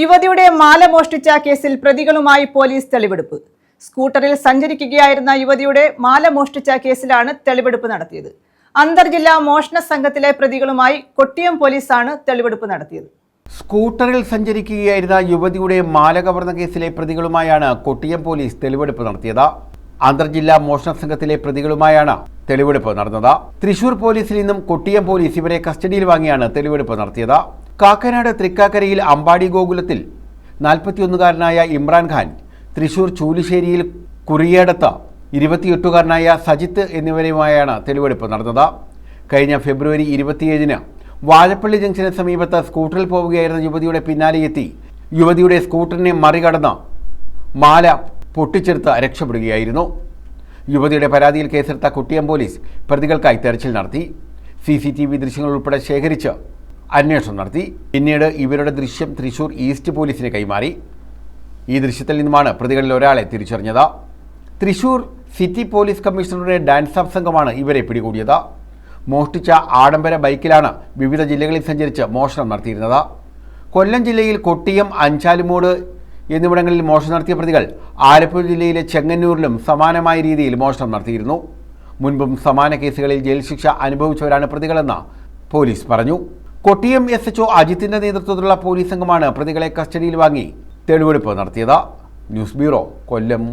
യുവതിയുടെ മാല മോഷ്ടിച്ച കേസിൽ പ്രതികളുമായി പോലീസ് തെളിവെടുപ്പ്. സ്കൂട്ടറിൽ സഞ്ചരിക്കുകയായിരുന്ന യുവതിയുടെ മാല മോഷ്ടിച്ച കേസിലാണ് തെളിവെടുപ്പ് നടത്തിയത്. അന്തർജില്ലാ മോഷണ സംഘത്തിലെ പ്രതികളുമായി കൊട്ടിയം പോലീസാണ് തെളിവെടുപ്പ് നടത്തിയത്. സ്കൂട്ടറിൽ സഞ്ചരിക്കുകയായിരുന്ന യുവതിയുടെ മാല കവർന്ന കേസിലെ പ്രതികളുമായാണ് കൊട്ടിയം പോലീസ് തെളിവെടുപ്പ് നടത്തിയത്. അന്തർജില്ലാ മോഷണ സംഘത്തിലെ പ്രതികളുമായാണ് തെളിവെടുപ്പ് നടന്നത്. തൃശൂർ പോലീസിൽ നിന്നും കൊട്ടിയം പോലീസ് ഇവരെ കസ്റ്റഡിയിൽ വാങ്ങിയാണ് തെളിവെടുപ്പ് നടത്തിയത്. കാക്കനാട് തൃക്കാക്കരയിൽ അമ്പാടി ഗോകുലത്തിൽ 41കാരനായ ഇമ്രാൻഖാൻ, തൃശൂർ ചൂലിശ്ശേരിയിൽ കുറിയേടത്ത് 28കാരനായ സജിത്ത് എന്നിവരുമായാണ് തെളിവെടുപ്പ് നടന്നത്. കഴിഞ്ഞ ഫെബ്രുവരി 27-ന് വാഴപ്പള്ളി ജംഗ്ഷന് സമീപത്ത് സ്കൂട്ടറിൽ പോവുകയായിരുന്ന യുവതിയുടെ പിന്നാലെ എത്തി യുവതിയുടെ സ്കൂട്ടറിനെ മറികടന്ന് മാല പൊട്ടിച്ചെടുത്ത് രക്ഷപ്പെടുകയായിരുന്നു. യുവതിയുടെ പരാതിയിൽ കേസെടുത്ത കൊട്ടിയം പോലീസ് പ്രതികൾക്കായി തെരച്ചിൽ നടത്തി. CCTV ദൃശ്യങ്ങൾ ഉൾപ്പെടെ ശേഖരിച്ച് അന്വേഷണം നടത്തി. പിന്നീട് ഇവരുടെ ദൃശ്യം തൃശൂർ ഈസ്റ്റ് പോലീസിന് കൈമാറി. ഈ ദൃശ്യത്തിൽ നിന്നുമാണ് പ്രതികളിൽ ഒരാളെ തിരിച്ചറിഞ്ഞത്. തൃശൂർ സിറ്റി പോലീസ് കമ്മീഷണറുടെ ഡാൻസ് ഓഫ് സംഘമാണ് ഇവരെ പിടികൂടിയത്. മോഷ്ടിച്ച ആഡംബര ബൈക്കിലാണ് വിവിധ ജില്ലകളിൽ സഞ്ചരിച്ച് മോഷണം നടത്തിയിരുന്നത്. കൊല്ലം ജില്ലയിൽ കൊട്ടിയം, അഞ്ചാലുമൂട് എന്നിവിടങ്ങളിൽ മോഷണം നടത്തിയ പ്രതികൾ ആലപ്പുഴ ജില്ലയിലെ ചെങ്ങന്നൂരിലും സമാനമായ രീതിയിൽ മോഷണം നടത്തിയിരുന്നു. മുൻപും സമാന കേസുകളിൽ ജയിൽ ശിക്ഷ അനുഭവിച്ചവരാണ് പ്രതികളെന്ന് പോലീസ് പറഞ്ഞു. കൊട്ടിയം SHO അജിത്തിന്റെ നേതൃത്വത്തിലുള്ള പോലീസ് സംഘമാണ് പ്രതികളെ കസ്റ്റഡിയിൽ വാങ്ങി തെളിവെടുപ്പ് നടത്തിയത്. ന്യൂസ് ബ്യൂറോ, കൊല്ലം.